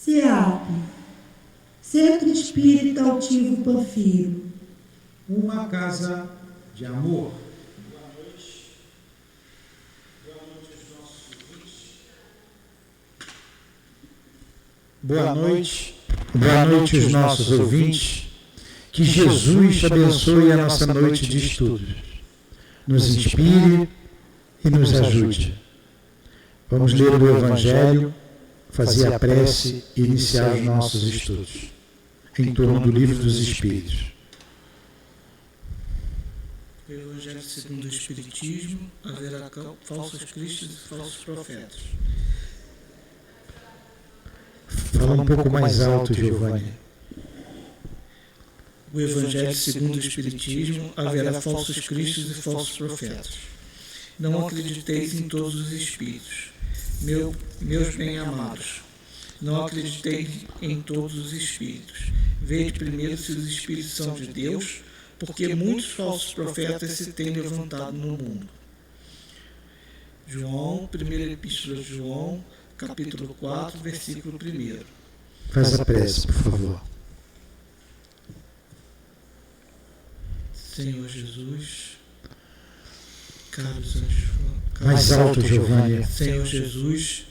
SEAP, Centro Espírita Altivo Panfiro. Uma casa de amor. Boa noite aos nossos ouvintes. Que Jesus abençoe a nossa noite de estudos, nos inspire e nos ajude. Vamos ler o Evangelho, fazer a prece e iniciar os nossos estudos em torno do Livro dos Espíritos. O Evangelho segundo o Espiritismo: haverá falsos cristos e falsos profetas. Fala um pouco mais alto, Giovanni. O Evangelho segundo o Espiritismo: haverá falsos cristos e falsos profetas. Não acrediteis em todos os espíritos, meus bem-amados. Não acrediteis em todos os espíritos. Vede primeiro se os espíritos são de Deus, porque muitos falsos profetas se têm levantado no mundo. João, primeira epístola de João, capítulo 4, versículo 1. Faz a prece, por favor. Senhor Jesus, caros anjos, Mais alto, Giovanni. Senhor Jesus,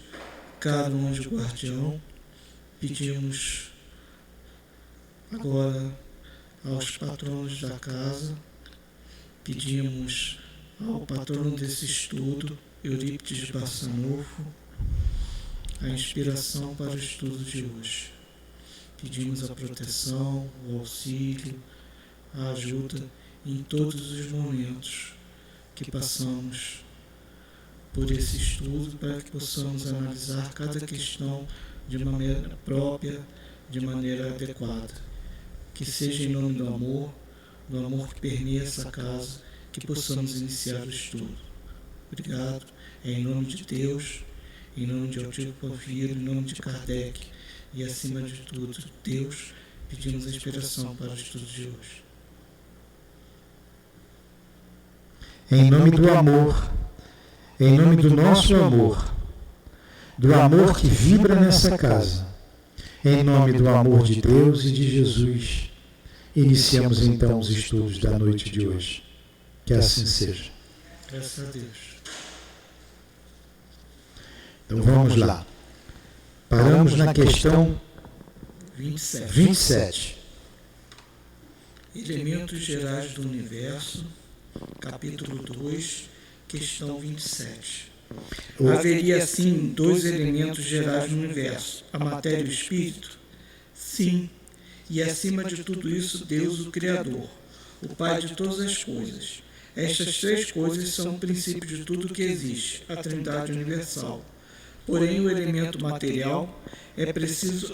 caro anjo guardião, pedimos agora aos patronos da casa, pedimos ao patrono desse estudo, Eurípides Barçanufo, a inspiração para o estudo de hoje. Pedimos a proteção, o auxílio, a ajuda em todos os momentos que passamos por esse estudo, para que possamos analisar cada questão de maneira própria, de maneira adequada. Que seja em nome do amor que permeia essa casa, que possamos iniciar o estudo. Obrigado, em nome de Deus, em nome de Altivo Panfiro, em nome de Kardec e, acima de tudo, Deus, pedimos a inspiração para o estudo de hoje. Em nome do amor, em nome do nosso amor, do amor que vibra nessa casa, em nome do amor de Deus e de Jesus, iniciamos então os estudos da noite de hoje. Que assim seja. Graças a Deus. Então vamos lá. Paramos na questão 27. Elementos gerais do universo, capítulo 2, questão 27. Haveria, sim, dois elementos gerais no universo, a matéria e o espírito? Sim, e acima de tudo isso, Deus, o Criador, o Pai de todas as coisas. Estas três coisas são o princípio de tudo que existe, a Trindade universal. Porém, ao elemento material é preciso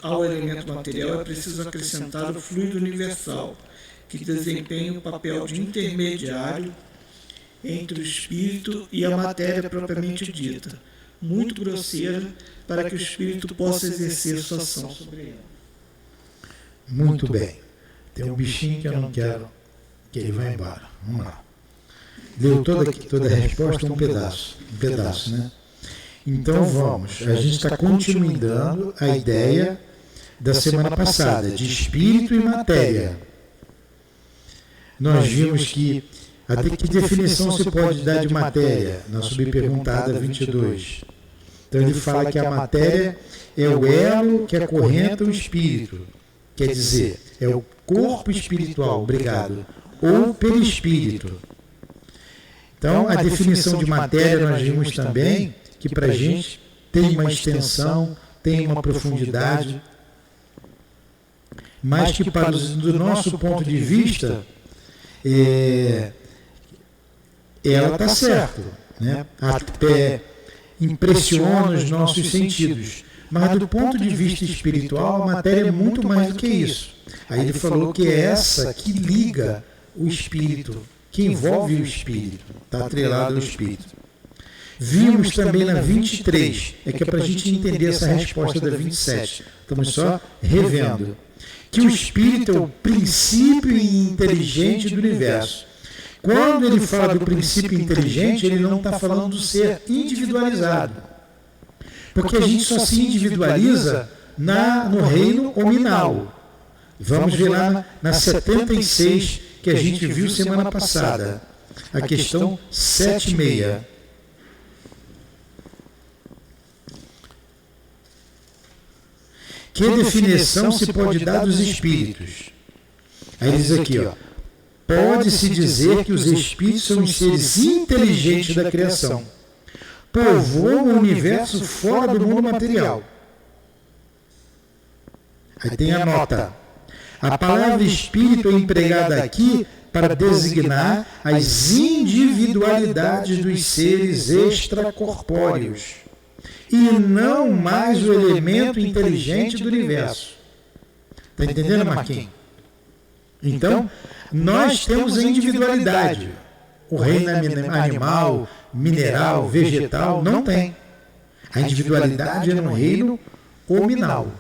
acrescentar o fluido universal, que desempenha o papel de intermediário entre o espírito e a matéria propriamente dita, muito grosseira, para que o espírito possa exercer sua ação sobre ela. Muito bem. Tem um bichinho que eu não quero que ele vá embora. Vamos lá. Deu toda a resposta, um pedaço, né? Então vamos. A gente está continuando a ideia da semana passada, de espírito e matéria. Nós vimos que que definição se pode dar de matéria na subperguntada 22. Então ele fala que a matéria é o elo que acorrenta o espírito. Quer dizer, é o corpo espiritual, ou perispírito. Então, a definição de matéria nós vimos também que para a gente tem uma extensão, tem uma profundidade, mas que do nosso ponto de vista, ela está certa, né? Até impressiona os nossos sentidos. Mas do ponto de vista espiritual, a matéria é muito mais do que isso. Aí ele falou que é essa que liga o espírito, que envolve o espírito, está atrelado ao espírito. Vimos também na 23, que é para a gente entender essa resposta da 27. Estamos só revendo. Que o espírito é o princípio inteligente do universo. Quando ele fala do princípio inteligente, ele não está falando do ser individualizado. Porque a gente só se individualiza no reino hominal. Vamos ver lá na 76, que a gente viu semana passada. A questão 7.6. Que definição se pode dar dos espíritos? Aí ele diz aqui, ó, pode-se dizer que os espíritos são os seres inteligentes da criação. Povoam o universo fora do mundo material. Aí tem a nota. A palavra espírito é empregada aqui para designar as individualidades dos seres extracorpóreos e não mais o elemento inteligente do universo. Está entendendo, Marquinhos? Então, nós temos a individualidade. O reino animal, mineral, vegetal, não tem. A individualidade é no reino hominal.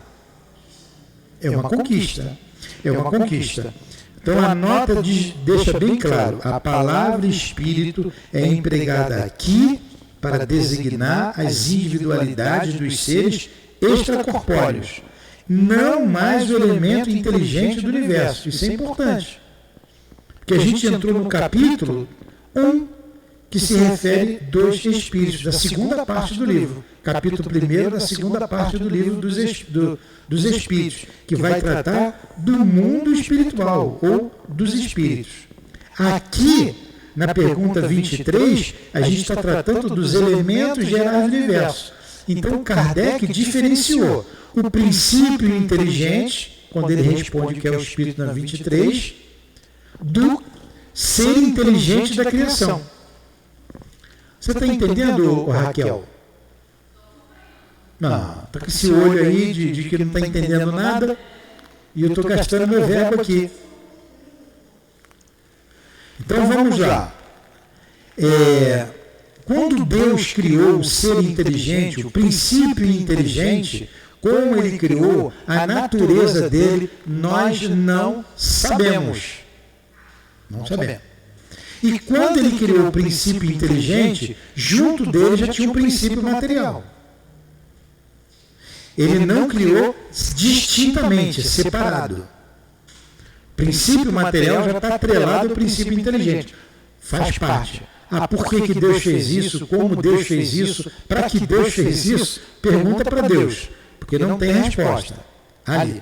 É uma conquista. É uma conquista. Então a nota deixa bem claro, a palavra espírito é empregada aqui para designar as individualidades dos seres extracorpóreos, não mais o elemento inteligente do universo. Isso é importante. Porque a gente entrou no capítulo 1, que se refere dos espíritos, da segunda parte do livro. Capítulo 1 da segunda parte do livro dos espíritos, que vai tratar do mundo espiritual, ou dos espíritos. Aqui, na pergunta 23, a gente está tratando dos elementos gerais do universo. Então, Kardec diferenciou o princípio inteligente, quando ele responde que é o espírito na 23, do ser inteligente da criação. Você está entendendo, Raquel? Não, está com esse olho aí de que não está entendendo nada e eu estou gastando meu verbo aqui. Então vamos lá. Quando Deus criou o ser inteligente, o princípio inteligente, como ele criou a natureza dele, nós não sabemos. Não sabemos. E quando ele criou o princípio inteligente, junto dele já tinha um princípio material. Ele não criou distintamente, separado. O princípio material já está atrelado ao princípio inteligente. Faz parte. Por que Deus fez isso? Como Deus fez isso? Para que Deus fez isso? Pergunta para Deus, porque não tem resposta ali.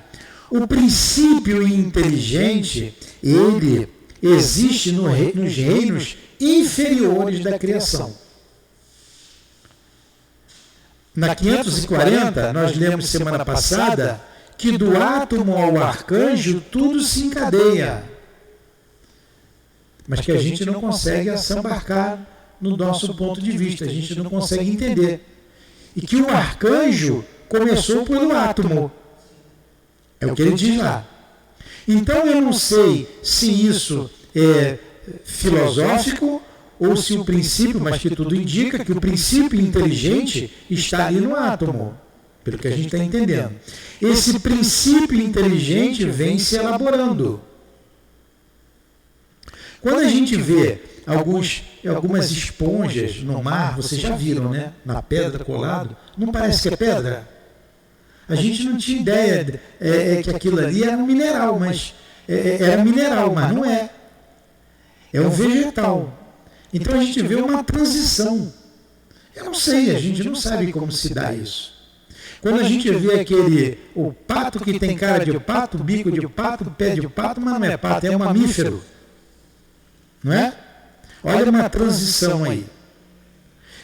O princípio inteligente, ele existe nos reinos inferiores da criação. Na 540, nós lemos semana passada que do átomo ao arcanjo tudo se encadeia. Mas que a gente não consegue assambarcar no nosso ponto de vista, a gente não consegue entender. E que o arcanjo começou pelo átomo. É o que ele diz lá. Então eu não sei se isso é filosófico ou se o princípio, mas que tudo indica que o princípio inteligente está ali no átomo, pelo que a gente está entendendo. Esse princípio inteligente vem se elaborando. Quando a gente vê algumas esponjas no mar, vocês já viram, né? Na pedra colado, não parece que é pedra? A gente não tinha ideia que aquilo ali era um mineral, mas era mineral, mas não é. É um vegetal. Então a gente vê uma transição. Eu não sei, a gente não sabe como se dá isso. Quando a gente vê o pato que tem cara de pato, bico de pato, pé de pato, mas não é pato, é um mamífero. Não é? Olha uma transição aí.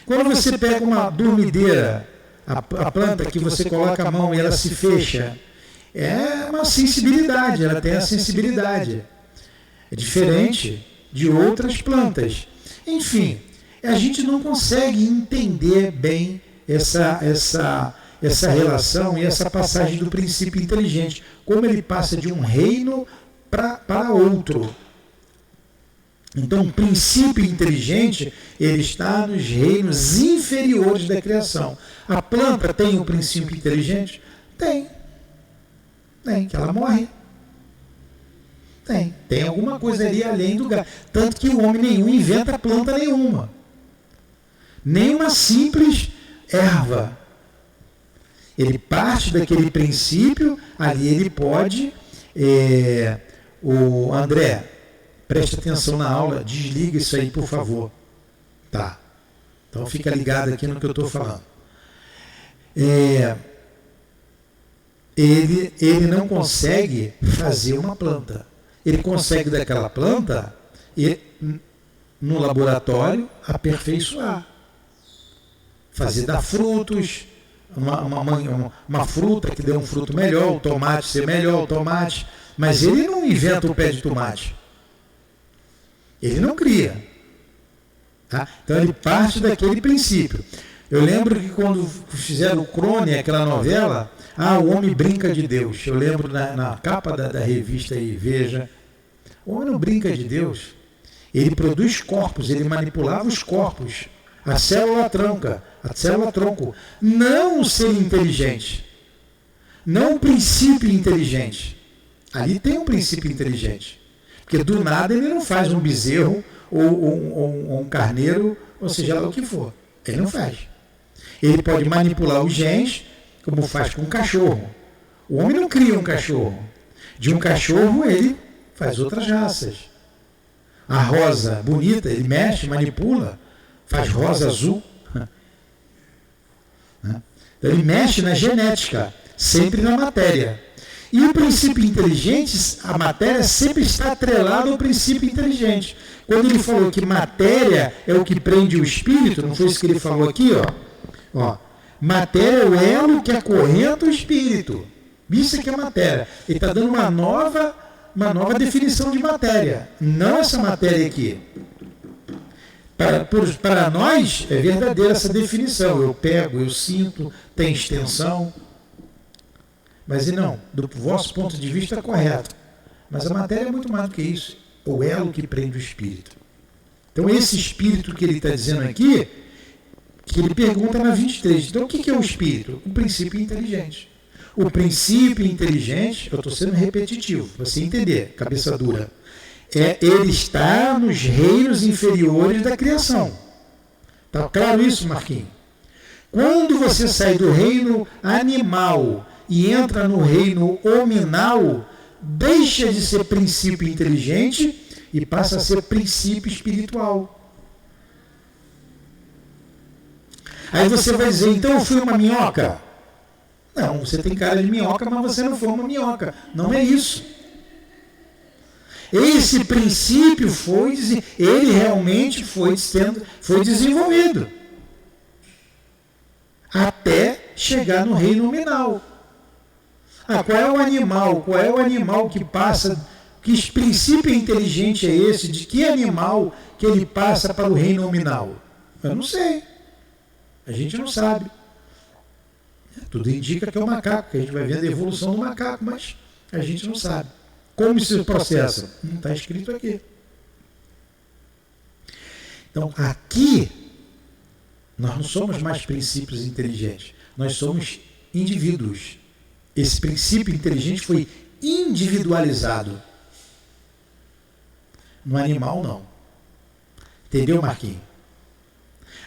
Quando você pega uma dormideira, a planta que você coloca a mão e ela se fecha, é uma sensibilidade, ela tem a sensibilidade. É diferente de outras plantas. Enfim, a gente não consegue entender bem essa relação e essa passagem do princípio inteligente, como ele passa de um reino para outro. Então, o princípio inteligente, ele está nos reinos inferiores da criação. A planta tem o princípio inteligente? Tem, que ela morre. Tem alguma coisa ali além do gás. Tanto que o homem nenhum inventa planta nenhuma. Nem uma simples erva. Ele parte daquele princípio, ali ele pode... o André, preste atenção na aula, desliga isso aí, por favor. Tá. Então fica ligado aqui no que eu estou falando. Ele não consegue fazer uma planta. Ele consegue daquela planta no laboratório aperfeiçoar. Fazer dar frutos, uma fruta que dê um fruto melhor, o tomate ser melhor, o tomate. Mas ele não inventa o pé de tomate. Ele não cria. Tá? Então ele parte daquele princípio. Eu lembro que quando fizeram o Crônia, aquela novela, o homem brinca de Deus. Eu lembro na capa da revista aí, Veja. O homem não brinca de Deus. Ele produz corpos, ele manipulava os corpos. A célula tronco. Não o ser inteligente. Não o princípio inteligente. Ali tem um princípio inteligente. Porque do nada ele não faz um bezerro ou um carneiro, ou seja lá o que for. Ele não faz. Ele pode manipular os genes, como faz com um cachorro. O homem não cria um cachorro. De um cachorro ele faz outras raças. A rosa bonita, ele mexe, manipula, faz rosa azul. Então ele mexe na genética, sempre na matéria. E o princípio inteligente, a matéria sempre está atrelada ao princípio inteligente. Quando ele falou que matéria é o que prende o espírito, não foi isso que ele falou aqui, ó? Matéria é o elo que acorrenta o espírito. Isso é que é matéria. Ele está dando uma nova definição de matéria. Não essa matéria aqui. Para nós é verdadeira essa definição. Eu pego, eu sinto, tem extensão. Mas não, do vosso ponto de vista é correto. Mas a matéria é muito mais do que isso. O elo que prende o espírito. Então esse espírito que ele está dizendo aqui, que ele pergunta na 23. Então o que é o espírito? O princípio inteligente. O princípio inteligente, eu estou sendo repetitivo, para você entender, cabeça dura. Ele está nos reinos inferiores da criação. Está claro isso, Marquinhos? Quando você sai do reino animal e entra no reino hominal, deixa de ser princípio inteligente e passa a ser princípio espiritual. Aí você vai dizer, então eu fui uma minhoca? Não, você tem cara de minhoca, mas você não foi uma minhoca. Não é isso. Esse princípio ele realmente foi desenvolvido até chegar no reino nominal. Qual é o animal? Qual é o animal que passa? Que princípio inteligente é esse? De que animal que ele passa para o reino nominal? Eu não sei. A gente não sabe. Tudo indica que é o macaco, que a gente vai vendo a evolução do macaco, mas a gente não sabe. Como isso se processa? Não está escrito aqui. Então, aqui, nós não somos mais princípios inteligentes, nós somos indivíduos. Esse princípio inteligente foi individualizado. No animal, não. Entendeu, Marquinhos?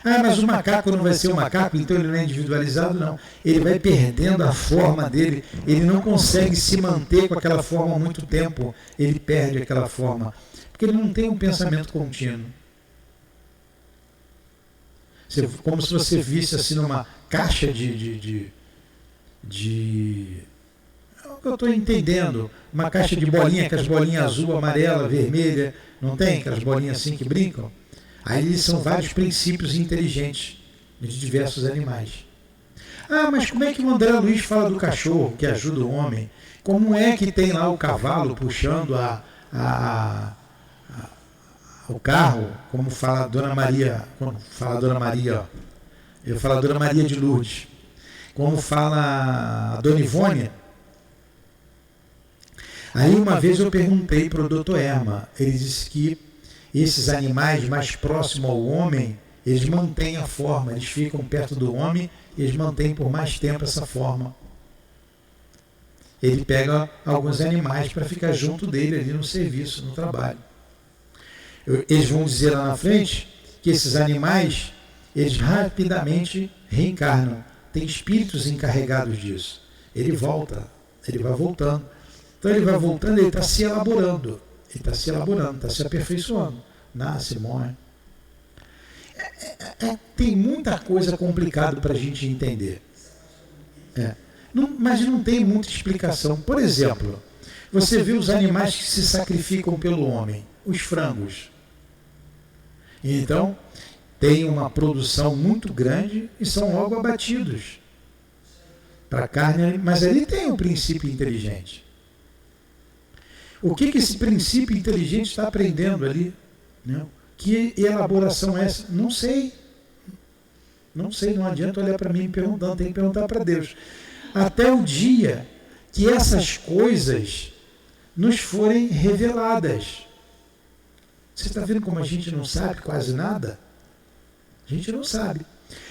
Mas o macaco não vai ser um macaco, então ele não é individualizado, não. Ele vai perdendo a forma dele, ele não consegue se manter com aquela forma há muito tempo, ele perde aquela forma, porque ele não tem um pensamento contínuo. Como se você visse assim numa caixa de eu estou entendendo, uma caixa de bolinha, aquelas bolinhas azul, amarela, vermelha, não tem? Aquelas bolinhas assim que brincam? Aí são vários princípios inteligentes de diversos animais. Mas como é que o André Luiz fala do cachorro que ajuda o homem? Como é que tem lá o cavalo puxando o carro, como fala a Dona Maria, eu falo a Dona Maria de Lourdes, como fala a Dona Ivônia. Aí uma vez eu perguntei para o Dr. Erma, ele disse que esses animais mais próximos ao homem, eles mantêm a forma, eles ficam perto do homem e eles mantêm por mais tempo essa forma. Ele pega alguns animais para ficar junto dele ali no serviço, no trabalho. Eles vão dizer lá na frente que esses animais, eles rapidamente reencarnam, tem espíritos encarregados disso. Ele volta, ele vai voltando. Então ele vai voltando, ele está se elaborando, está se aperfeiçoando. Nasce, morre. Tem muita coisa complicada para a gente entender. Mas não tem muita explicação. Por exemplo, você vê os animais que se sacrificam pelo homem, os frangos. Então, tem uma produção muito grande e são logo abatidos para carne, mas ali tem um princípio inteligente. O que esse princípio inteligente está aprendendo ali? Né? Que elaboração é essa? Não sei. Não sei, não adianta olhar para mim perguntando, tem que perguntar para Deus. Até o dia que essas coisas nos forem reveladas. Você está vendo como a gente não sabe quase nada? A gente não sabe.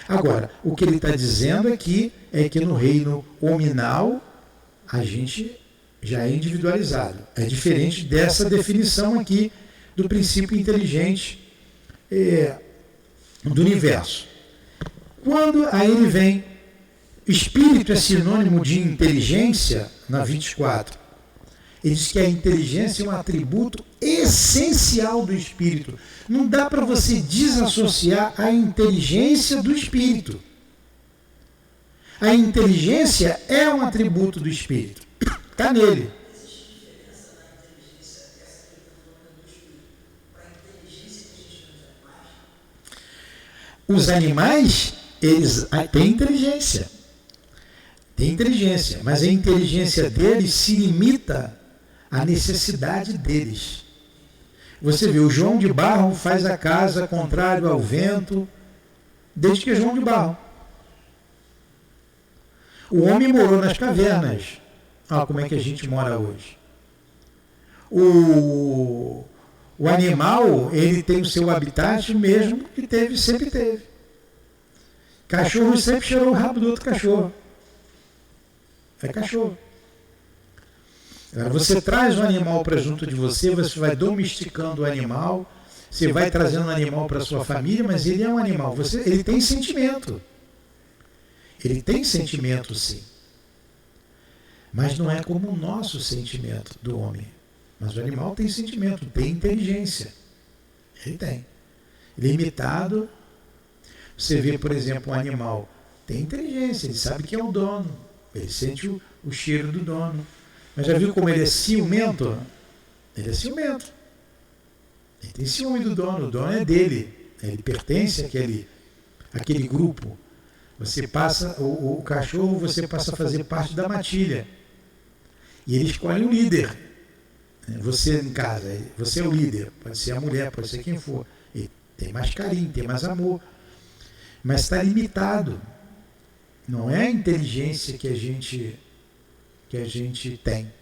Agora, o que ele está dizendo aqui é que no reino hominal a gente já é individualizado. É diferente dessa definição aqui do princípio inteligente do universo. Quando aí ele vem, espírito é sinônimo de inteligência, na 24. Ele diz que a inteligência é um atributo essencial do espírito. Não dá para você desassociar a inteligência do espírito. A inteligência é um atributo do espírito. Está nele. Os animais, eles têm inteligência. Tem inteligência, mas a inteligência deles se limita à necessidade deles. Você vê, o João de Barro faz a casa contrário ao vento, desde que é João de Barro. O homem morou nas cavernas. Olha como é que a gente mora hoje. O animal, ele tem o seu habitat mesmo que sempre teve. Cachorro sempre cheirou o rabo do outro cachorro. É cachorro. Agora, você traz um animal para junto de você, você vai domesticando o animal, você vai trazendo o animal para a sua família, mas ele é um animal. Ele tem sentimento. Ele tem sentimento, sim. Mas não é como o nosso sentimento do homem. Mas o animal tem sentimento, tem inteligência. Ele tem. Limitado. Você vê, por exemplo, um animal tem inteligência, ele sabe que é o dono. Ele sente o cheiro do dono. Mas já viu como ele é ciumento? Ele é ciumento. Ele tem ciúme do dono. O dono é dele. Ele pertence àquele grupo. Você passa, o cachorro, você passa a fazer parte da matilha. E ele escolhe um líder. Você em casa, você é o líder. Pode ser a mulher, pode ser quem for. Ele tem mais carinho, tem mais amor. Mas está limitado. Não é a inteligência que a gente tem.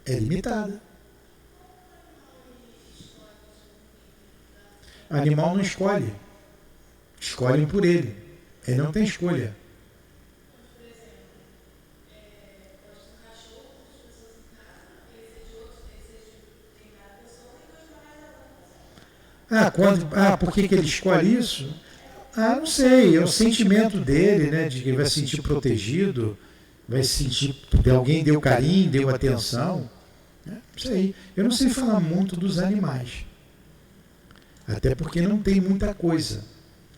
É limitada. O animal não escolhe. Escolhem por ele. Ele não tem escolha. Por que ele escolhe isso? Não sei, é o sentimento dele, né, de que ele vai se sentir protegido, vai se sentir que alguém deu carinho, deu atenção. Não sei. Eu não sei falar muito dos animais. Até porque não tem muita coisa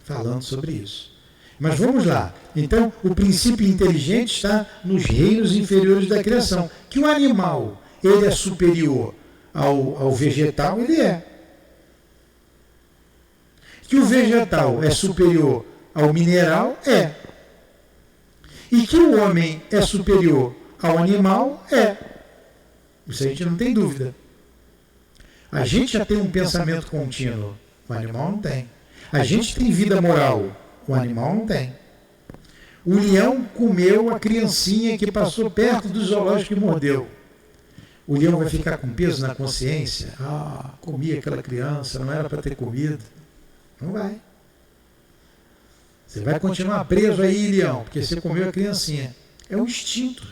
falando sobre isso. Mas vamos lá. Então, o princípio inteligente está nos reinos inferiores da criação. Que o animal, ele é superior ao vegetal, ele é. Que o vegetal é superior ao mineral, é. E que o homem é superior ao animal, é. Isso a gente não tem dúvida. A gente já tem um pensamento contínuo, o animal não tem. A gente tem vida moral, o animal não tem. O leão comeu a criancinha que passou perto do zoológico e mordeu. O leão vai ficar com peso na consciência? Comi aquela criança, não era para ter comido. Não vai. Você vai continuar preso aí, leão, porque você comeu a criancinha. É um instinto.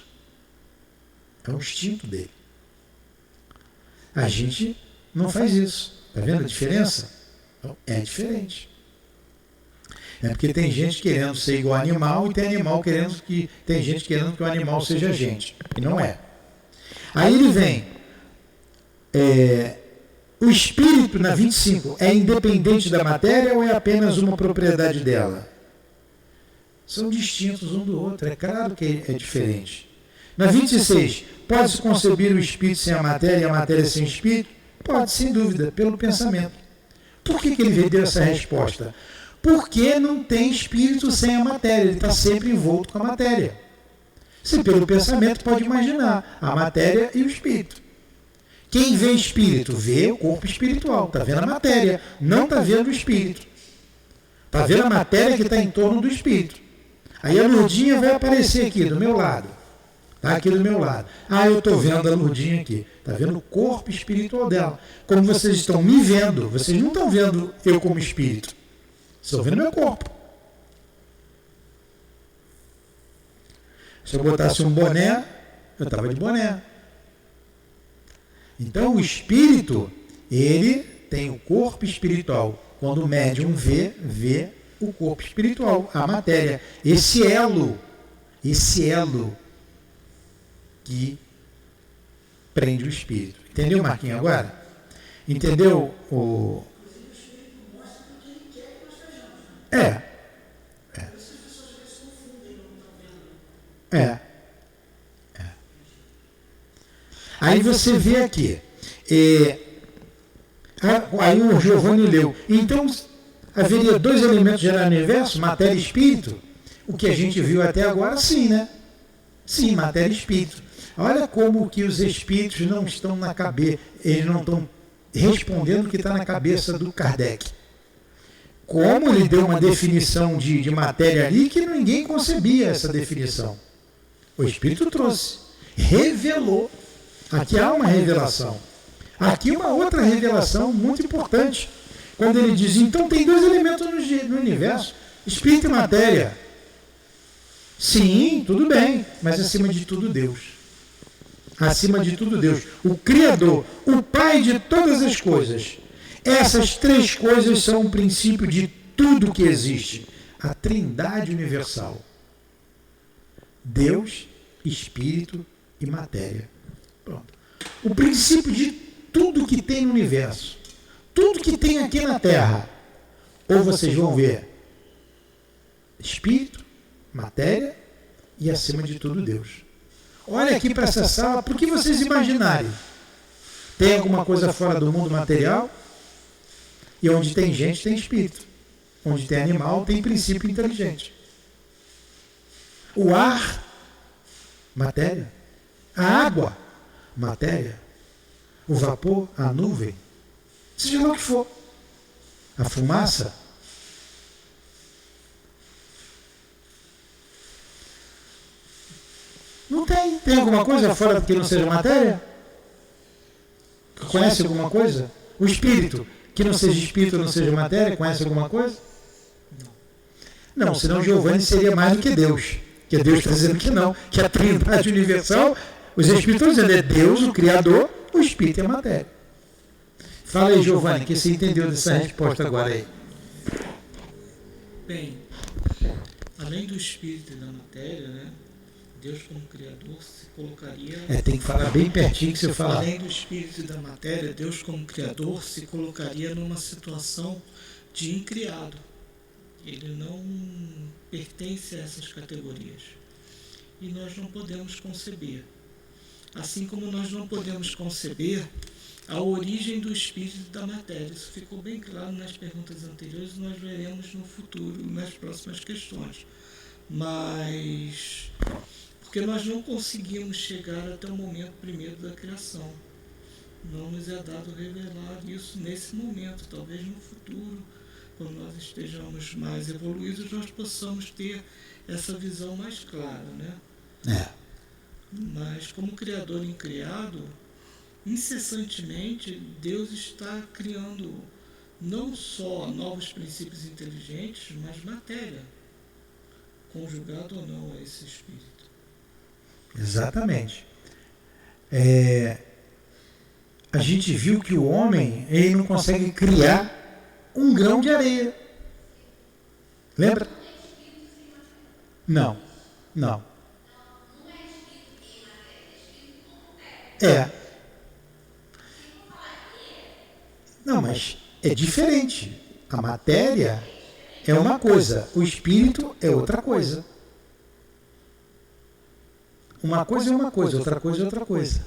É um instinto dele. A gente não faz isso. Está vendo a diferença? É diferente. Né? Porque tem gente querendo ser igual animal e tem gente querendo que o animal seja gente. E não é. Aí ele vem. O espírito, na 25, é independente da matéria ou é apenas uma propriedade dela? São distintos um do outro, é claro que é diferente. Na 26, pode-se conceber o espírito sem a matéria e a matéria sem o espírito? Pode, sem dúvida, pelo pensamento. Por que ele deu essa resposta? Porque não tem espírito sem a matéria, ele está sempre envolto com a matéria. Se pelo pensamento pode imaginar a matéria e o espírito. Quem vê espírito vê o corpo espiritual, está vendo a matéria, não está vendo o espírito. Está vendo a matéria que está em torno do espírito. Aí a Lourdinha vai aparecer aqui do meu lado. Está aqui do meu lado. Eu estou vendo a Lourdinha aqui. Está vendo o corpo espiritual dela. Como vocês estão me vendo, vocês não estão vendo eu como espírito. Estão vendo meu corpo. Se eu botasse um boné, eu estava de boné. Então o espírito, ele tem o corpo espiritual. Quando o médium vê o corpo espiritual, a matéria. Esse elo que prende o espírito. Entendeu, Marquinhos, agora? Entendeu o... Aí você vê aqui. Aí o Giovanni leu. Então, haveria dois elementos gerais no universo, matéria e espírito? O que a gente viu até agora, sim, né? Sim, matéria e espírito. Olha como que os espíritos não estão na cabeça, eles não estão respondendo o que está na cabeça do Kardec. Como ele deu uma definição de matéria ali que ninguém concebia essa definição. O Espírito trouxe, revelou. Aqui há uma revelação. Aqui uma outra revelação muito importante. Quando ele diz, então tem dois elementos no universo, Espírito e matéria. Sim, tudo bem, mas acima de tudo Deus. Acima de tudo Deus. O Criador, o Pai de todas as coisas. Essas três coisas são o princípio de tudo que existe. A Trindade universal. Deus, Espírito e matéria. Pronto. O princípio de tudo que tem no universo. Tudo que tem aqui na Terra. Ou vocês vão ver Espírito, matéria e acima de tudo Deus. Olha aqui para essa sala, por que vocês imaginarem? Tem alguma coisa fora do mundo material? E onde tem gente, tem espírito. Onde tem animal, tem princípio inteligente. O ar, matéria. A água, matéria. O vapor, a nuvem. Seja lá o que for. A fumaça. Não tem. Tem alguma coisa fora que não seja matéria? Conhece alguma coisa? O espírito, que não seja espírito, não seja matéria, conhece alguma coisa? Não, senão Giovanni seria mais do que Deus. Que Deus está dizendo que não, que a Trindade universal, os espíritos estão dizendo, é Deus, o Criador, o espírito é a matéria. Fala aí, Giovanni, que você entendeu dessa resposta agora aí. Bem, além do espírito e da matéria, né? Deus como Criador se colocaria... tem que falar bem pertinho que você fala. Além do espírito e da matéria, Deus como Criador se colocaria numa situação de incriado. Ele não pertence a essas categorias. E nós não podemos conceber. Assim como nós não podemos conceber a origem do espírito e da matéria. Isso ficou bem claro nas perguntas anteriores, nós veremos no futuro, nas próximas questões. Mas... porque nós não conseguimos chegar até o momento primeiro da criação. Não nos é dado revelar isso nesse momento. Talvez no futuro, quando nós estejamos mais evoluídos, nós possamos ter essa visão mais clara, né? Mas como Criador incriado, incessantemente Deus está criando não só novos princípios inteligentes, mas matéria, conjugado ou não a esse espírito. Exatamente. A gente viu que o homem, ele não consegue criar um grão de areia. Lembra? Não. É. Não, mas é diferente. A matéria é uma coisa, o espírito é outra coisa. Uma coisa é uma coisa, outra coisa é outra coisa.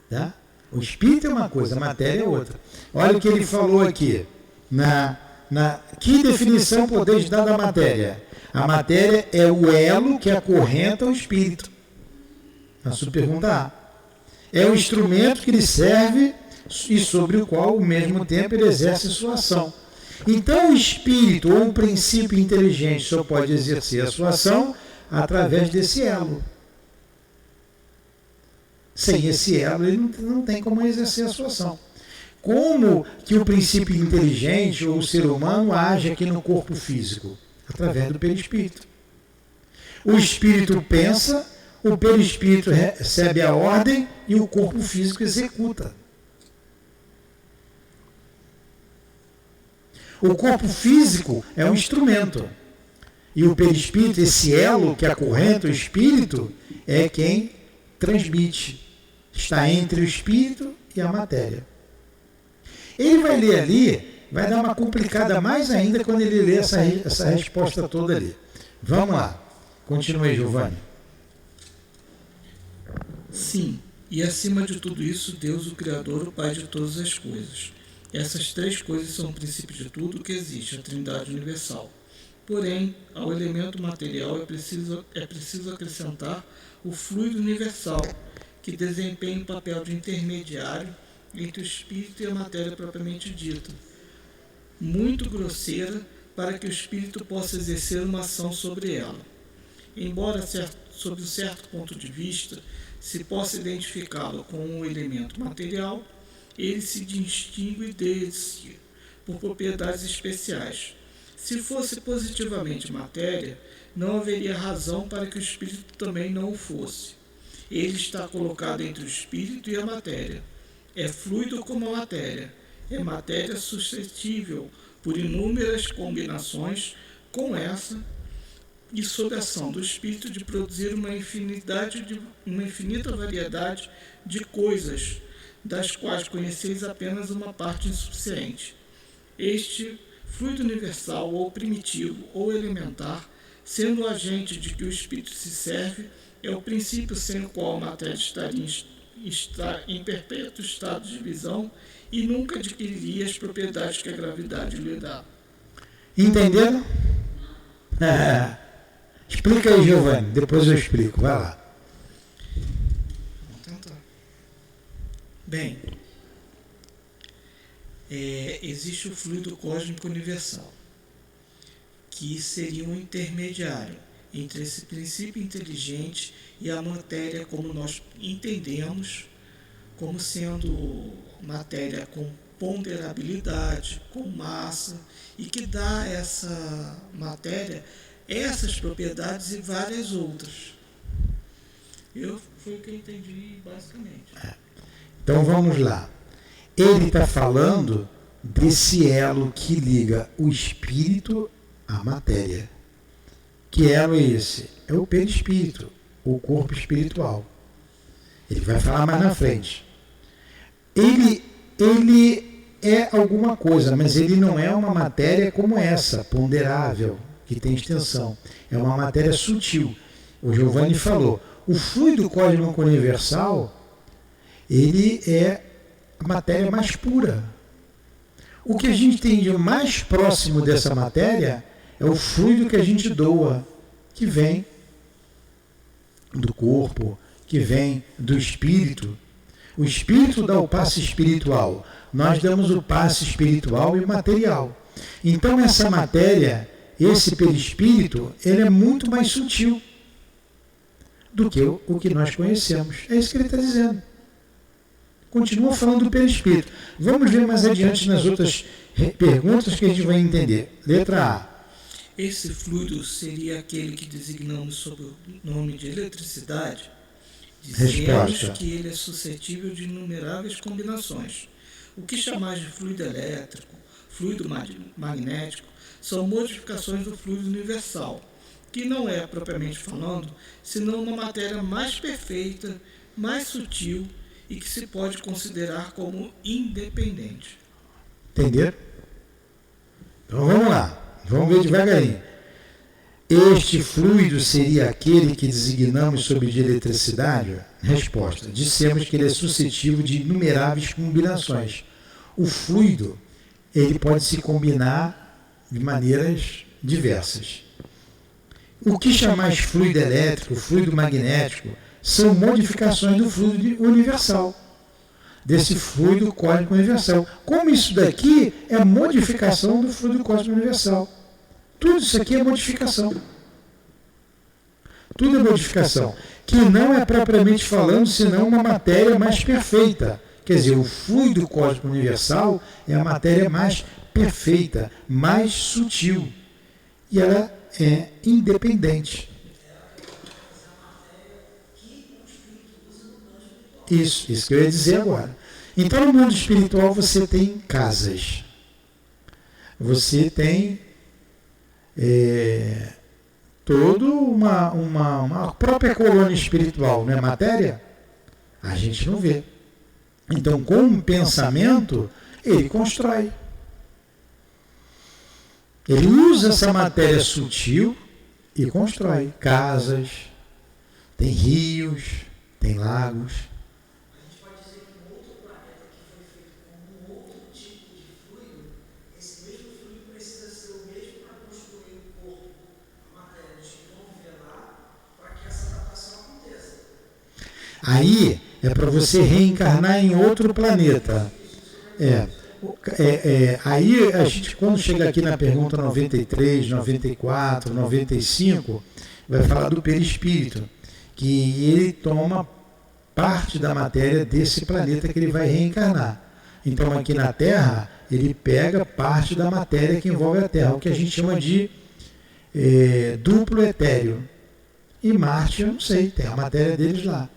Tá? O espírito é uma coisa, a matéria é outra. Olha o que ele falou aqui. Que definição podeis dar da matéria? A matéria é o elo que acorrenta o espírito. Na sua pergunta A. É o instrumento que lhe serve e sobre o qual, ao mesmo tempo, ele exerce sua ação. Então, o espírito ou o princípio inteligente só pode exercer a sua ação através desse elo. Sem esse elo, ele não tem como exercer a sua ação. Como que o princípio inteligente ou o ser humano age aqui no corpo físico? Através do perispírito. O espírito pensa, o perispírito recebe a ordem e o corpo físico executa. O corpo físico é um instrumento. E o perispírito, esse elo que acorrenta o espírito, é quem transmite. Está entre o espírito e a matéria. Ele vai ler ali, vai dar uma complicada mais ainda quando ele lê essa resposta toda ali. Vamos lá. Continue, Giovanni. Sim, e acima de tudo isso, Deus, o Criador, o Pai de todas as coisas. Essas três coisas são o princípio de tudo que existe, a Trindade Universal. Porém, ao elemento material é preciso acrescentar o fluido universal, que desempenha um papel de intermediário entre o espírito e a matéria propriamente dita, muito grosseira para que o espírito possa exercer uma ação sobre ela. Embora, sob um certo ponto de vista, se possa identificá-lo com um elemento material, ele se distingue desse por propriedades especiais. Se fosse positivamente matéria, não haveria razão para que o espírito também não o fosse. Ele está colocado entre o espírito e a matéria. É fluido como a matéria. É matéria suscetível, por inúmeras combinações com essa e sob a ação do espírito de produzir uma infinita variedade de coisas, das quais conheceis apenas uma parte insuficiente. Este fluido universal, ou primitivo, ou elementar, sendo o agente de que o espírito se serve, é o princípio sem o qual a matéria está em perpétuo estado de visão e nunca adquiriria as propriedades que a gravidade lhe dá. Entenderam? Explica aí, Giovanni, depois eu explico. Vai lá. Vamos tentar. Bem, existe o fluido cósmico universal, que seria um intermediário entre esse princípio inteligente e a matéria como nós entendemos, como sendo matéria com ponderabilidade, com massa, e que dá a essa matéria essas propriedades e várias outras. Foi o que eu entendi basicamente. Então vamos lá. Ele está falando desse elo que liga o espírito à matéria. Que elo é esse? É o perispírito, o corpo espiritual. Ele vai falar mais na frente. Ele é alguma coisa, mas ele não é uma matéria como essa, ponderável, que tem extensão. É uma matéria sutil. O Giovanni falou, o fluido cósmico universal, ele é a matéria mais pura. O que a gente tem de mais próximo dessa matéria é o fluido que a gente doa, que vem do corpo, que vem do espírito. O espírito dá o passe espiritual. Nós damos o passe espiritual e material. Então essa matéria, esse perispírito, ele é muito mais sutil do que o que nós conhecemos. É isso que ele está dizendo. Continua falando do perispírito. Vamos ver mais adiante nas outras perguntas que a gente vai entender. Letra A. Esse fluido seria aquele que designamos sob o nome de eletricidade? Dizemos que ele é suscetível de inumeráveis combinações. O que chamais de fluido elétrico, fluido magnético, são modificações do fluido universal, que não é, propriamente falando, senão uma matéria mais perfeita, mais sutil e que se pode considerar como independente. Entenderam? Então vamos lá, vamos ver devagarinho. Este fluido seria aquele que designamos sob de eletricidade? Resposta. Dissemos que ele é suscetível de inumeráveis combinações. O fluido, ele pode se combinar de maneiras diversas. O que chamais fluido elétrico, fluido magnético, são modificações do fluido universal, desse fluido cósmico universal. Como isso daqui é modificação do fluido cósmico universal. Tudo isso aqui é modificação. Tudo é modificação. Que não é propriamente falando, senão uma matéria mais perfeita. Quer dizer, o fluido cósmico universal é a matéria mais perfeita, mais sutil. E ela é independente. Isso que eu ia dizer agora. Então, no mundo espiritual, você tem casas. Você tem toda uma própria colônia espiritual, não é matéria? A gente não vê. Então, com um pensamento, ele constrói. Ele usa essa matéria sutil e constrói casas, tem rios, tem lagos. A gente pode dizer que um outro planeta que foi feito com um outro tipo de fluido, esse mesmo fluido precisa ser o mesmo para construir o corpo, a matéria dos que vão viver lá, para que essa adaptação aconteça. Aí é para você reencarnar em outro planeta. Aí a gente, quando chega aqui na pergunta 93, 94, 95, vai falar do perispírito, que ele toma parte da matéria desse planeta que ele vai reencarnar. Então aqui na Terra, ele pega parte da matéria que envolve a Terra, o que a gente chama de duplo etéreo. Em Marte, eu não sei, tem a matéria deles lá.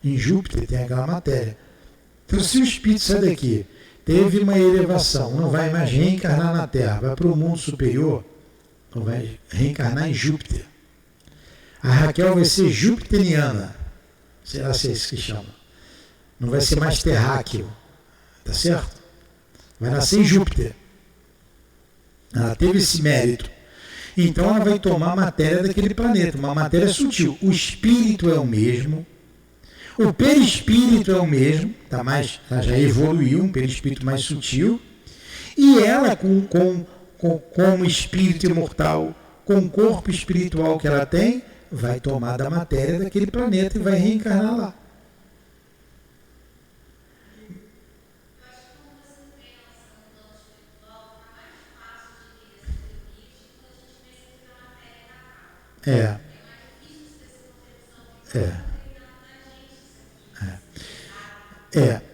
Em Júpiter tem aquela matéria. Então, se o espírito sai daqui, teve uma elevação, não vai mais reencarnar na Terra, vai para o mundo superior, não vai reencarnar em Júpiter. A Raquel vai ser jupiteriana, será se é isso que chama. Não vai ser mais terráqueo, tá certo? Vai nascer em Júpiter. Ela teve esse mérito. Então ela vai tomar a matéria daquele planeta, uma matéria sutil. O espírito é o mesmo. O perispírito é o mesmo, ela já evoluiu, um perispírito mais sutil, e ela, como espírito imortal, com o corpo espiritual que ela tem, vai tomar da matéria daquele planeta e vai reencarnar lá.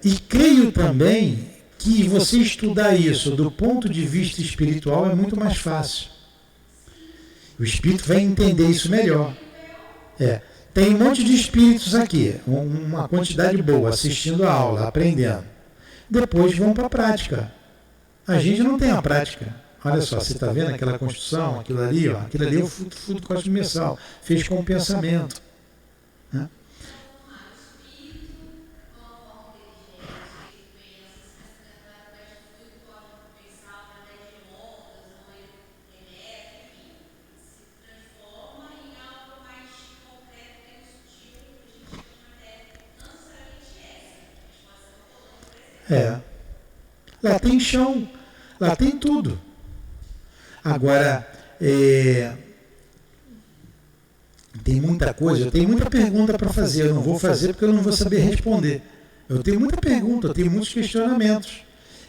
E creio também que você estudar isso do ponto de vista espiritual é muito mais fácil. O espírito vai entender isso melhor. Tem um monte de espíritos aqui, uma quantidade boa, assistindo a aula, aprendendo. Depois vão para a prática. A gente não tem a prática. Olha só, você está vendo aquela construção, aquilo ali é o fluido cósmico universal. Fez com o pensamento. Né? Lá tem chão, lá tem tudo. Agora, tem muita coisa, eu tenho muita pergunta para fazer, eu não vou fazer porque eu não vou saber responder. Eu tenho muita pergunta, eu tenho muitos questionamentos.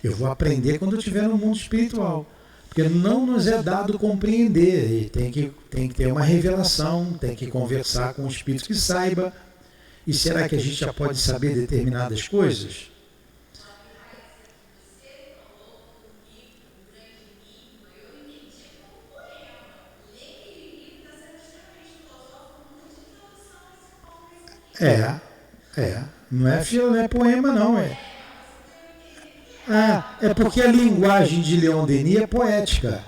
Eu vou aprender quando eu estiver no mundo espiritual. Porque não nos é dado compreender, e tem que ter uma revelação, tem que conversar com o espírito que saiba. E será que a gente já pode saber determinadas coisas? Não é poema não, é porque a linguagem de Leon Denis é poética.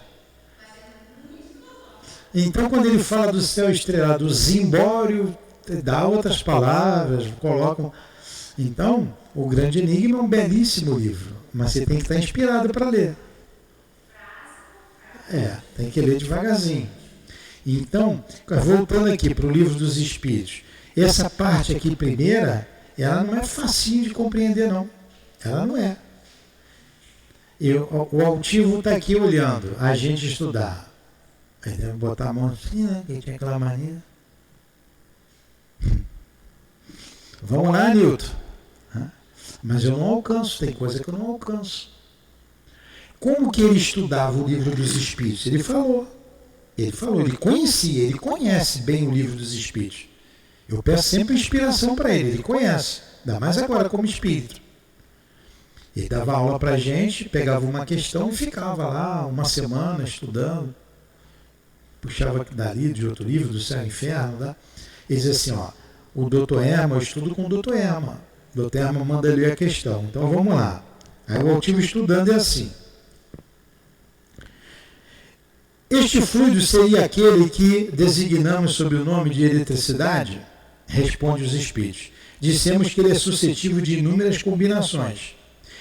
Então, quando ele fala do céu estrelado, o zimbório, dá outras palavras, colocam. Então, o Grande Enigma é um belíssimo livro, mas você tem que estar inspirado para ler. Tem que ler devagarzinho. Então, voltando aqui para o Livro dos Espíritos, essa parte aqui primeira, ela não é facinho de compreender, não. Ela não é. O altivo está aqui olhando, a gente estudar. Aí deve botar a mão assim, né? Que tinha aquela mania. Vamos lá, Nilton. Mas eu não alcanço, tem coisa que eu não alcanço. Como que ele estudava o Livro dos Espíritos? Ele conhecia, ele conhece bem o Livro dos Espíritos. Eu peço sempre inspiração para ele conhece, ainda mais agora como espírito. Ele dava aula para a gente, pegava uma questão e ficava lá uma semana estudando. Puxava dali de outro livro, do Céu e Inferno. Tá? Ele dizia assim, o Dr. Erma, eu estudo com o Dr. Erma. O Dr. Erma manda ler a questão. Então vamos lá. Aí o altivo estudando é assim. Este fluido seria aquele que designamos sob o nome de eletricidade? Responde os espíritos. Dissemos que ele é suscetível de inúmeras combinações.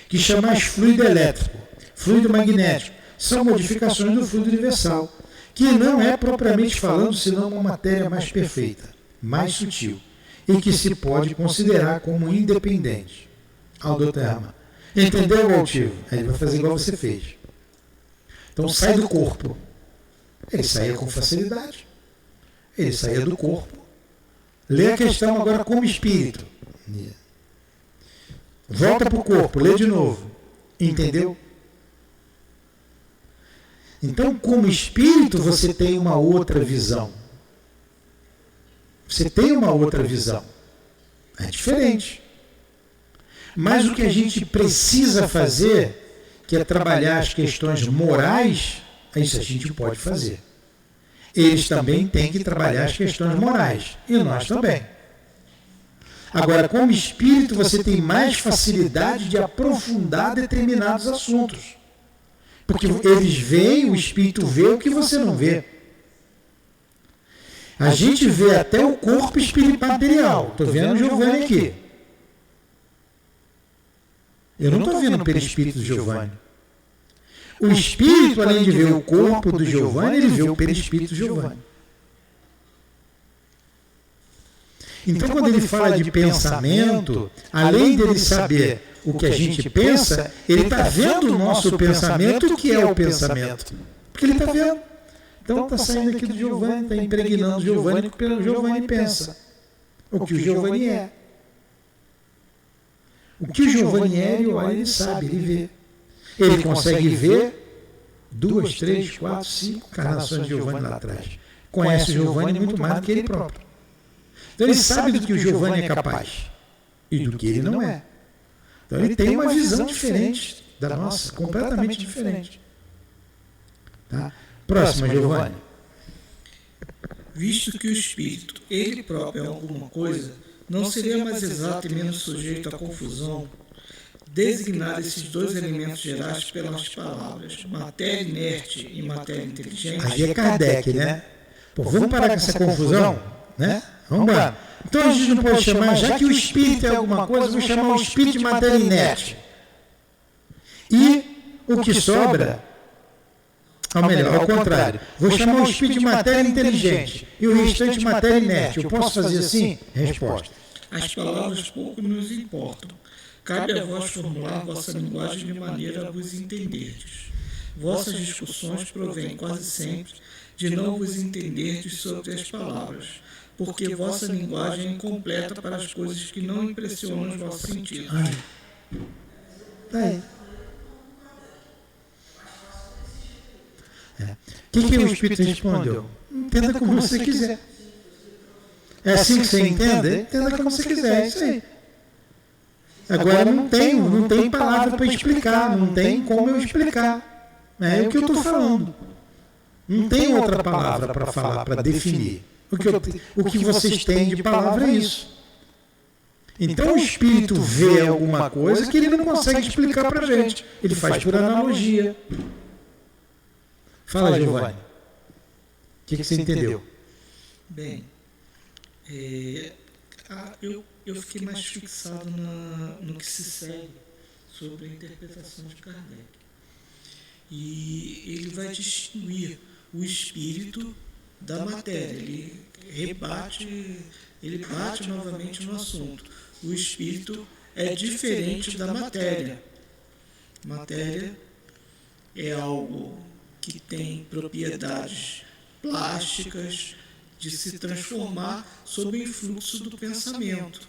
Que chamais fluido elétrico, fluido magnético, são modificações do fluido universal, que não é propriamente falando senão uma matéria mais perfeita, mais sutil, e que se pode considerar como independente. Ao Dr. Erma. Entendeu, altivo? Aí ele vai fazer igual você fez. Então sai do corpo. Ele saía com facilidade. Ele saía do corpo. Lê a questão agora como espírito. Volta para o corpo, lê de novo. Entendeu? Então, como espírito, você tem uma outra visão. Você tem uma outra visão. É diferente. Mas o que a gente precisa fazer, que é trabalhar as questões morais, isso a gente pode fazer. Eles também têm que trabalhar as questões morais. E nós também. Agora, como espírito, você tem mais facilidade de aprofundar determinados assuntos. Porque eles veem, o espírito vê o que você não vê. A gente vê até o corpo espiritual material. Estou vendo o Giovanni aqui. Eu não estou vendo o perispírito do Giovanni. O espírito, além de ver o corpo do Giovanni, ele vê o perispírito do Giovanni. Então, quando ele fala de pensamento, além dele saber o que a gente pensa, ele está vendo o nosso pensamento e o que é o pensamento. Porque ele está vendo. Então, está saindo aqui do Giovanni, está impregnando o Giovanni, porque o Giovanni pensa. O que o Giovanni é. O que o Giovanni é, ele olha, ele sabe, ele vê. Ele consegue ver 2, 3, 4, 5 encarnações de Giovanni lá atrás. Conhece o Giovanni muito mais do que ele próprio. Então ele sabe do que o Giovanni é capaz e do que ele não é. Então ele tem uma visão diferente da nossa, completamente diferente. Tá? Próxima, Giovanni. Visto que o espírito, ele próprio é alguma coisa, não seria mais exato e menos sujeito à confusão designar esses dois elementos gerais pelas palavras matéria inerte e matéria inteligente? Aí é Kardec, né? Pô, vamos parar com essa confusão, né? Vamos lá. Então a gente não pode chamar, já que o espírito é alguma coisa, vou chamar o espírito de matéria inerte. E o que sobra, ou melhor, ao contrário, vou chamar o espírito de matéria inteligente e o restante de matéria inerte. Eu posso fazer assim? Resposta. As palavras pouco nos importam. Cabe a vós formular vossa linguagem de maneira a vos entenderdes. Vossas discussões provêm quase sempre de não vos entenderdes sobre as palavras, porque vossa linguagem é incompleta para as coisas que não impressionam os vossos sentidos. O que o Espírito respondeu? Entenda como você quiser. É assim que você entende? Entenda como você quiser, é isso aí. Agora não tem palavra para explicar, não tem como eu explicar. É o que eu estou falando. Não tem outra palavra para falar, para definir. O que vocês têm de palavra é isso. Então o Espírito vê alguma coisa que ele não consegue explicar para a gente. Ele faz por analogia. Fala, Giovanni. que você entendeu? Bem, eu fiquei mais fixado no que se segue sobre a interpretação de Kardec. E ele vai distinguir o espírito da matéria. Ele bate novamente no assunto. O espírito é diferente da matéria. Matéria é algo que tem propriedades plásticas de se transformar sob o influxo do pensamento.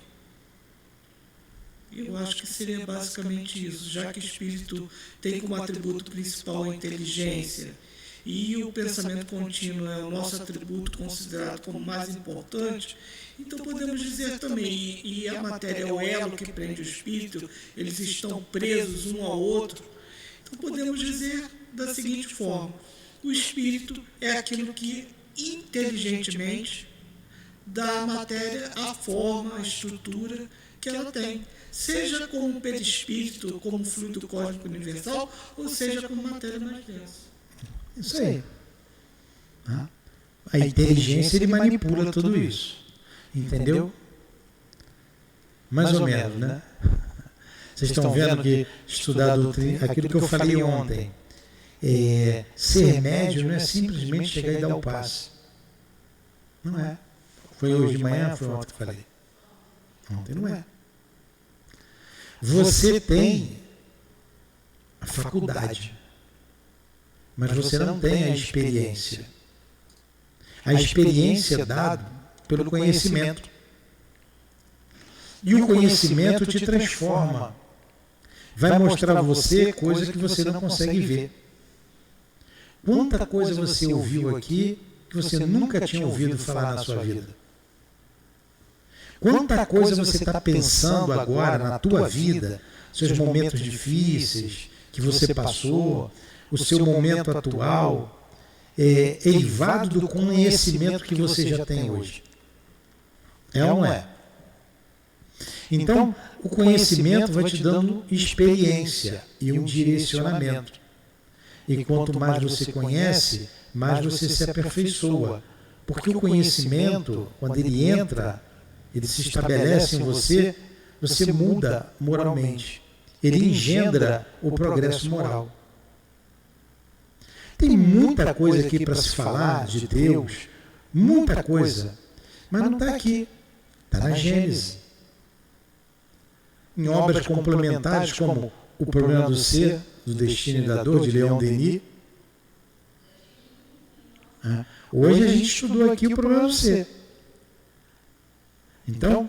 Eu acho que seria basicamente isso, já que o espírito tem como atributo principal a inteligência e o pensamento contínuo é o nosso atributo considerado como mais importante, então podemos dizer também, e a matéria é o elo que prende o espírito, eles estão presos um ao outro, então podemos dizer da seguinte forma: o espírito é aquilo que inteligentemente dá à matéria a forma, a estrutura que ela tem, seja como perispírito, como fluido cósmico universal, ou seja como matéria mais densa. Isso aí. A inteligência, ele manipula tudo isso. Entendeu? Mais ou menos, né? Vocês estão vendo que estudar a doutrina, aquilo que eu falei ontem, ser médium não é simplesmente chegar e dar o passe. Não é. Foi hoje de manhã, foi ontem que eu falei. Ontem não é. Você tem a faculdade, mas você não tem a experiência. A experiência é dada pelo conhecimento. E o conhecimento te transforma. Vai mostrar a você coisa que você não consegue ver. Quanta coisa você ouviu aqui que você nunca tinha ouvido falar na sua vida? Quanta coisa você está pensando agora na tua vida, seus momentos difíceis que você passou, o seu momento atual, eivado do conhecimento que você já tem hoje. É ou não é? Então, o conhecimento vai te dando experiência e um direcionamento. E quanto mais você conhece, mais você se aperfeiçoa. Porque o conhecimento, quando ele entra, ele se estabelece em você, você muda moralmente. Ele engendra o progresso moral. Tem muita coisa aqui para se falar de Deus, muita coisa, mas não está aqui, está na Gênese. Em obras complementares como O Problema do Ser, do Destino e da Dor, de Leon Denis. Hoje a gente estudou aqui o Problema do Ser. Então,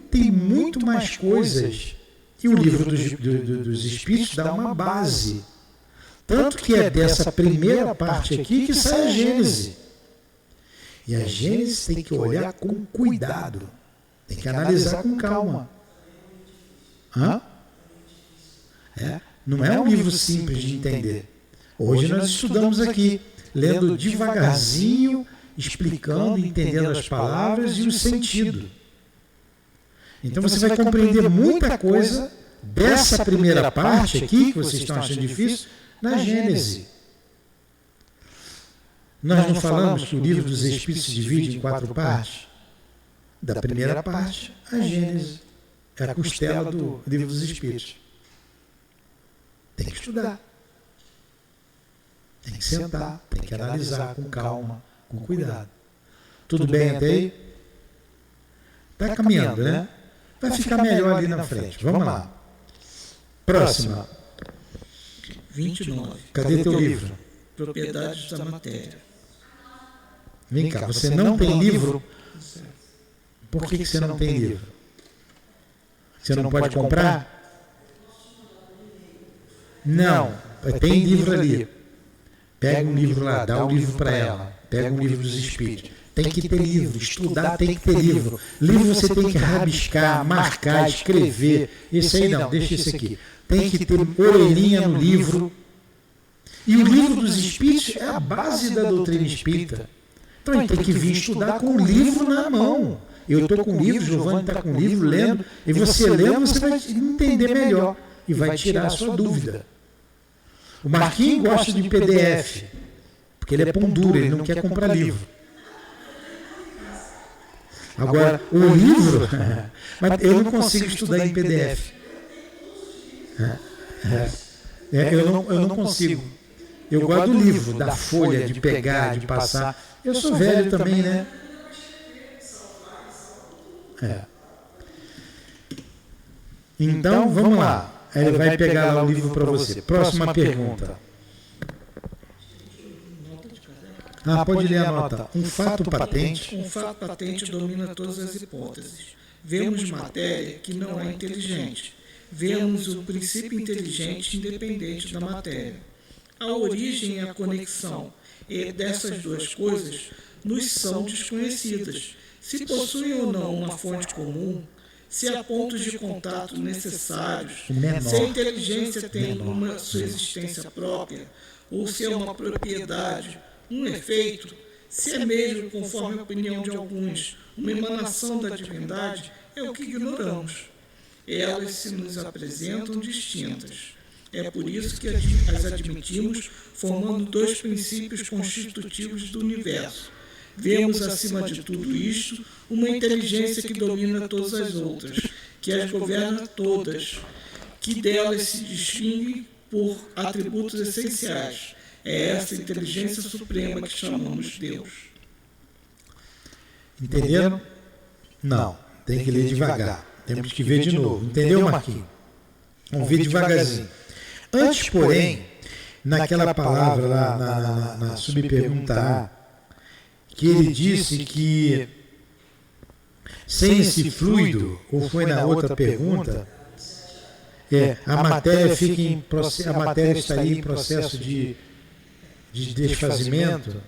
tem muito mais coisas que o livro dos Espíritos dá uma base. Tanto que é dessa primeira parte aqui que sai a Gênese. E a Gênese tem que olhar com cuidado. Tem que analisar com calma. Não é um livro simples de entender. Hoje nós estudamos aqui, lendo devagarzinho, explicando, entendendo as palavras e o sentido. Então você vai compreender muita coisa dessa primeira parte aqui, que vocês estão achando difícil, na Gênese. Nós não falamos que o livro dos Espíritos se divide em 4 partes? Da primeira parte, a Gênese. É a costela do livro dos Espíritos. Tem que estudar. Tem que sentar, tem que analisar com calma, com cuidado. Tudo bem até aí? Está caminhando, né? Vai ficar melhor ali na frente. Vamos lá. Próxima. 29. Cadê teu livro? Propriedades da matéria. Vem cá, você não tem livro? Por que você não tem livro? Você não pode comprar? Não, tem livro ali. Pega um livro lá, dá um livro para ela. Pega um livro dos Espíritos. Tem que ter livro, estudar tem que ter livro. Livro você tem que rabiscar, marcar, escrever. Esse aí não, deixa esse aqui. Tem que ter orelhinha no livro. E o livro dos Espíritos é a base da doutrina espírita. Então a gente tem que vir estudar com o livro na mão. Eu estou com o livro, Giovanni está com o livro, lendo, e você lendo, você vai entender melhor e vai tirar a sua dúvida. O Marquinhos gosta de PDF, Porque ele é pão duro, ele não quer comprar livro. Agora, o livro, mas eu não consigo estudar em PDF. Eu não consigo. Eu gosto do livro, da folha, de pegar, de passar. Eu sou velho também, né? Então, vamos lá. Ele vai pegar lá o livro para você. Próxima pergunta. Pode ler a nota. Um fato patente. Um fato patente domina todas as hipóteses. Vemos matéria que não é inteligente. Vemos o princípio inteligente independente da matéria. A origem e a conexão dessas duas coisas nos são desconhecidas. Se possuem ou não uma fonte comum, se há pontos de contato necessários, se a inteligência tem uma sua existência própria, ou se é uma propriedade, um efeito, se é mesmo, conforme a opinião de alguns, uma emanação da divindade, é o que ignoramos. Elas se nos apresentam distintas. É por isso que as admitimos formando dois princípios constitutivos do universo. Vemos, acima de tudo isto, uma inteligência que domina todas as outras, que as governa todas, que delas se distingue por atributos essenciais. É essa inteligência suprema que chamamos Deus. Entenderam? Não, tem que ler devagar. Temos que ver de novo. Entendeu, Marquinhos? Vamos ver devagarzinho. Antes, porém, naquela palavra lá na subpergunta A, que ele disse que sem esse fluido, ou foi na outra pergunta, a matéria estaria em processo de desfazimento.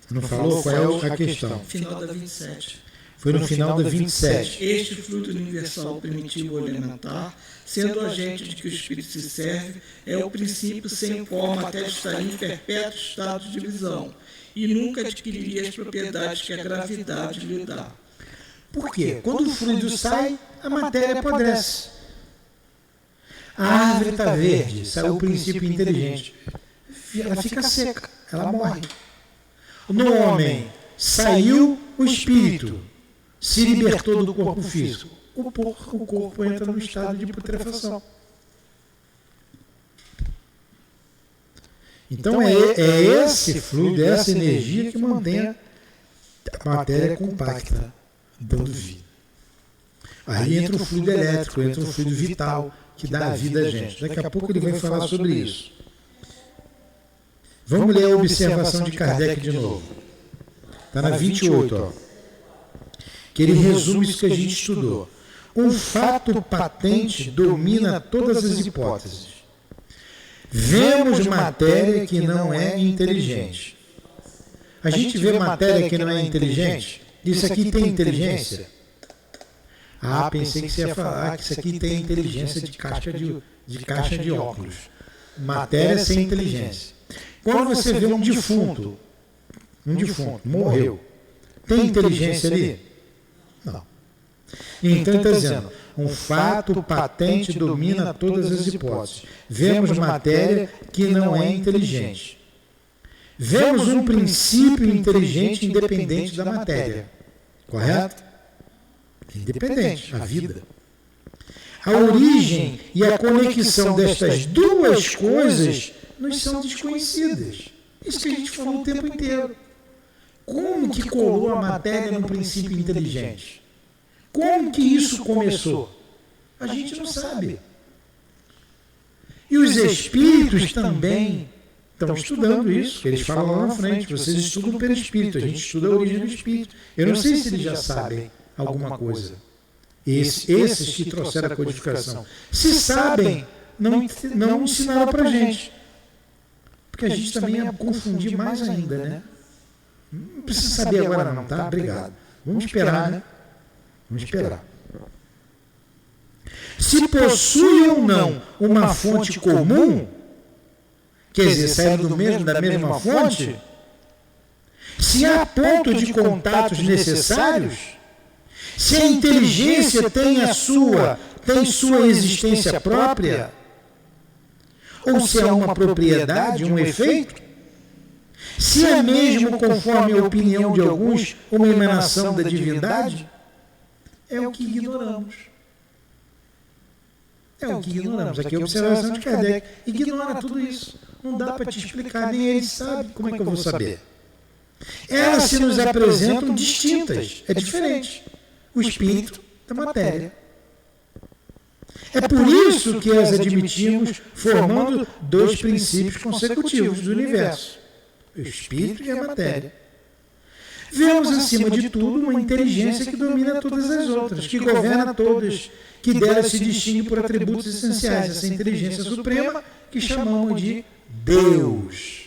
Não falou? Qual é a questão? Final da 27. Foi no final da 27. Este fluido universal primitivo ou elementar, sendo o agente de que o Espírito se serve, é o princípio sem o qual a matéria estaria em perpétuo estado de divisão e nunca adquiriria as propriedades que a gravidade lhe dá. Por quê? Quando o fluido sai, a matéria apodrece. A árvore está verde, saiu o princípio inteligente. Ela fica seca, ela morre. No homem, saiu o espírito, se libertou do corpo físico. O corpo entra no estado de putrefação. Então é esse fluido, é essa energia que mantém a matéria compacta, dando vida. Aí entra o fluido elétrico, entra o fluido vital, que dá a vida a gente. Daqui a pouco ele vai falar sobre isso. Vamos ler a observação de Kardec de novo. Está na 28, ó. Que ele resume isso que a gente estudou. Um fato patente domina todas as hipóteses. Vemos matéria que não é inteligente. A gente vê matéria que não é inteligente? Isso aqui tem inteligência? Pensei que você ia falar que isso aqui tem inteligência de caixa de óculos. Matéria sem inteligência. Quando você vê um defunto morreu, tem inteligência ali? Não. Então está dizendo, um fato patente domina todas as hipóteses. Vemos matéria que não é inteligente. Vemos um princípio inteligente independente da matéria. Correto? Independente, a vida. A origem e a conexão destas duas coisas nos são desconhecidas. Isso que a gente falou o tempo inteiro. Como que colou a matéria no princípio inteligente? Como que isso começou? A gente não sabe. E os espíritos também estão estudando isso. Eles falam lá na frente, vocês estudam pelo espírito, a gente estuda a origem do espírito. Eu não sei se eles já sabem alguma coisa. Esses que trouxeram a codificação. Se sabem, não ensinaram para a gente. Porque a gente também ia confundir mais ainda, né? Não precisa saber agora não, tá? Obrigado. Vamos esperar, né? Vamos esperar. Se possui ou não uma fonte comum, quer dizer, saíram da mesma fonte, se há ponto de contatos necessários, se a inteligência tem sua existência própria, ou se há uma propriedade, um efeito, Se é mesmo, conforme a opinião de alguns, uma emanação da divindade, é o que ignoramos. É o que ignoramos. Aqui é a observação de Kardec. Ignora tudo isso. Não dá para te explicar, nem ele sabe. Como é que eu vou saber? Elas se nos apresentam distintas. É diferente. O espírito da matéria. É por isso que as admitimos formando dois princípios consecutivos do universo. O espírito e a matéria. Vemos, acima de tudo, uma inteligência que domina todas as outras, que governa todas, que dela se distingue por atributos essenciais. Essa inteligência suprema que chamamos de Deus.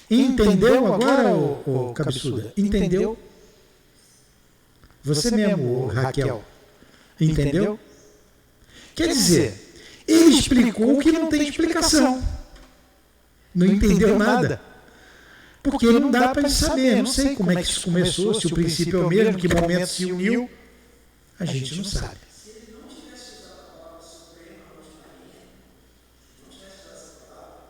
Entendeu agora, ô cabeçuda? Entendeu? Você mesmo, Raquel. Entendeu? Quer dizer, ele explicou que não tem explicação. Não entendeu nada. Porque não dá para ele saber. Não sei como é que isso começou, se o princípio é o mesmo, que momento se uniu. A gente não sabe. Se ele não tivesse usado a palavra suprema, maria, não tivesse usado essa palavra,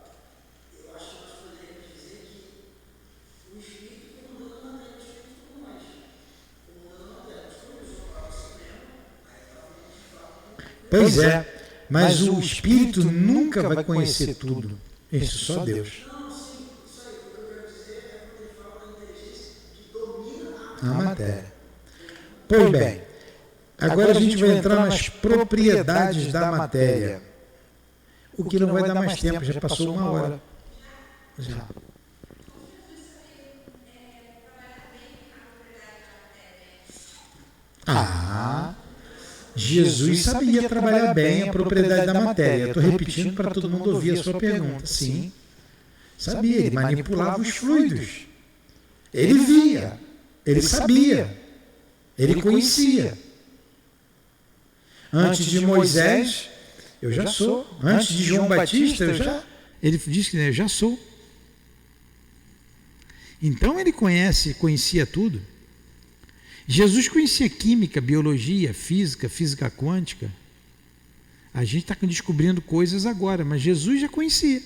eu acho que nós poderíamos dizer que o espírito comandando a matéria, o espírito como nós, comandando a matéria. Mas quando ele usou a palavra suprema, aí estava de fato. Pois é, mas o espírito nunca vai conhecer tudo. Isso só Deus. A matéria. Pois bem, agora a gente vai entrar nas propriedades da matéria. O que não vai dar mais tempo, já passou 1 hora. Já. Jesus sabia trabalhar bem a propriedade da matéria. Estou repetindo para todo mundo ouvir a sua pergunta. Sim, sabia, ele manipulava os fluidos. Ele via, ele sabia, ele conhecia. Antes de Moisés, eu já sou. Antes de João Batista, eu já. Ele diz que eu já sou. Então ele conhecia tudo. Jesus conhecia química, biologia, física quântica. A gente está descobrindo coisas agora, mas Jesus já conhecia.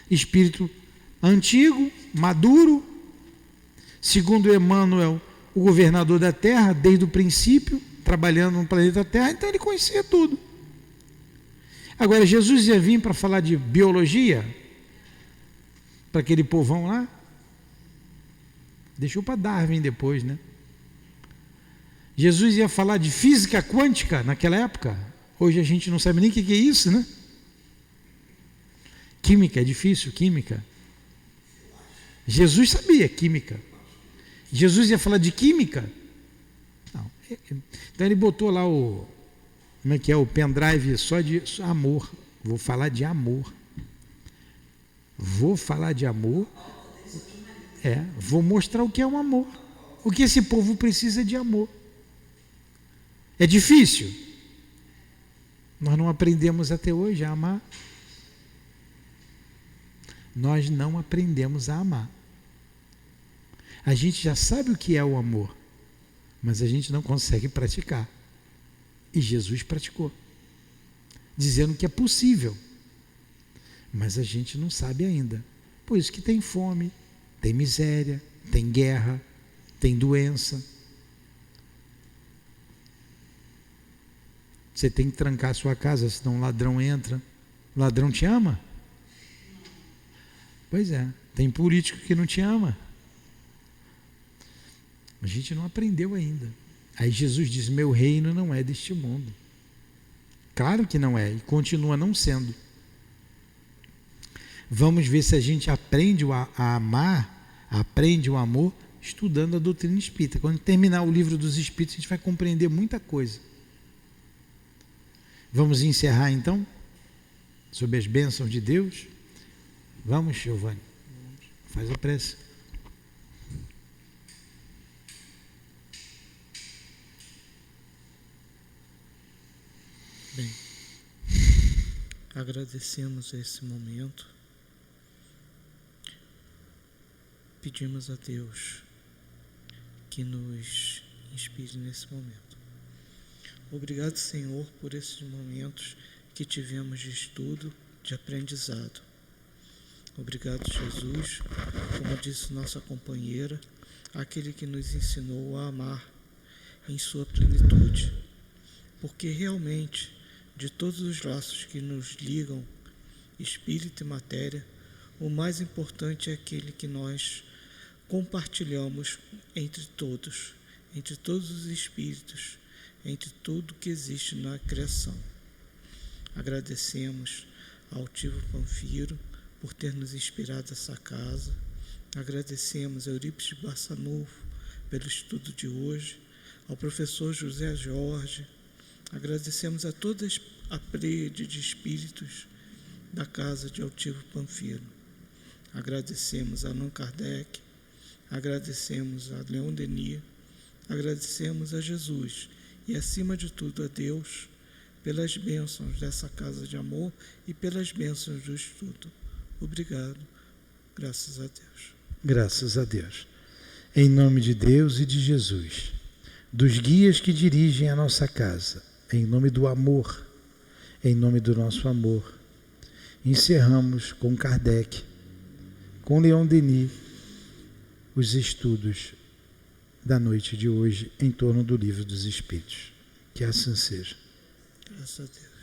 Espírito antigo, maduro, segundo Emmanuel, o governador da Terra, desde o princípio, trabalhando no planeta Terra, então ele conhecia tudo. Agora, Jesus ia vir para falar de biologia, para aquele povão lá, deixou para Darwin depois, né? Jesus ia falar de física quântica naquela época. Hoje a gente não sabe nem o que é isso, né? Química, é difícil, química. Jesus sabia química. Jesus ia falar de química? Não. Então ele botou lá como é que é, o pendrive só de amor. Vou falar de amor. Vou falar de amor. Vou mostrar o que é um amor. O que esse povo precisa de amor. É difícil. Nós não aprendemos até hoje a amar. Nós não aprendemos a amar. A gente já sabe o que é o amor, mas a gente não consegue praticar. E Jesus praticou, dizendo que é possível, mas a gente não sabe ainda. Por isso que tem fome, tem miséria, tem guerra, tem doença. Você tem que trancar a sua casa, senão um ladrão entra. O ladrão te ama? Pois é, tem político que não te ama. A gente não aprendeu ainda. Aí Jesus diz: meu reino não é deste mundo. Claro que não é, e continua não sendo. Vamos ver se a gente aprende a amar, aprende o amor, estudando a doutrina espírita. Quando terminar o livro dos Espíritos, a gente vai compreender muita coisa. Vamos encerrar então, sob as bênçãos de Deus. Vamos, Giovanni, faz a prece. Bem, agradecemos esse momento, pedimos a Deus que nos inspire nesse momento. Obrigado, Senhor, por esses momentos que tivemos de estudo, de aprendizado. Obrigado, Jesus, como disse nossa companheira, aquele que nos ensinou a amar em sua plenitude. Porque realmente, de todos os laços que nos ligam, espírito e matéria, o mais importante é aquele que nós compartilhamos entre todos os espíritos, entre tudo que existe na criação. Agradecemos ao Altivo Panfiro por ter nos inspirado essa casa. Agradecemos a Eurípides Barçanufo pelo estudo de hoje, ao professor José Jorge. Agradecemos a toda a prede de espíritos da casa de Altivo Panfiro. Agradecemos a Allan Kardec, agradecemos a Leon Denis, agradecemos a Jesus e, acima de tudo, a Deus, pelas bênçãos dessa casa de amor e pelas bênçãos do estudo. Obrigado. Graças a Deus. Graças a Deus. Em nome de Deus e de Jesus, dos guias que dirigem a nossa casa, em nome do amor, em nome do nosso amor, encerramos com Kardec, com Leon Denis, os estudos da noite de hoje em torno do Livro dos Espíritos. Que assim seja. Graças a Deus.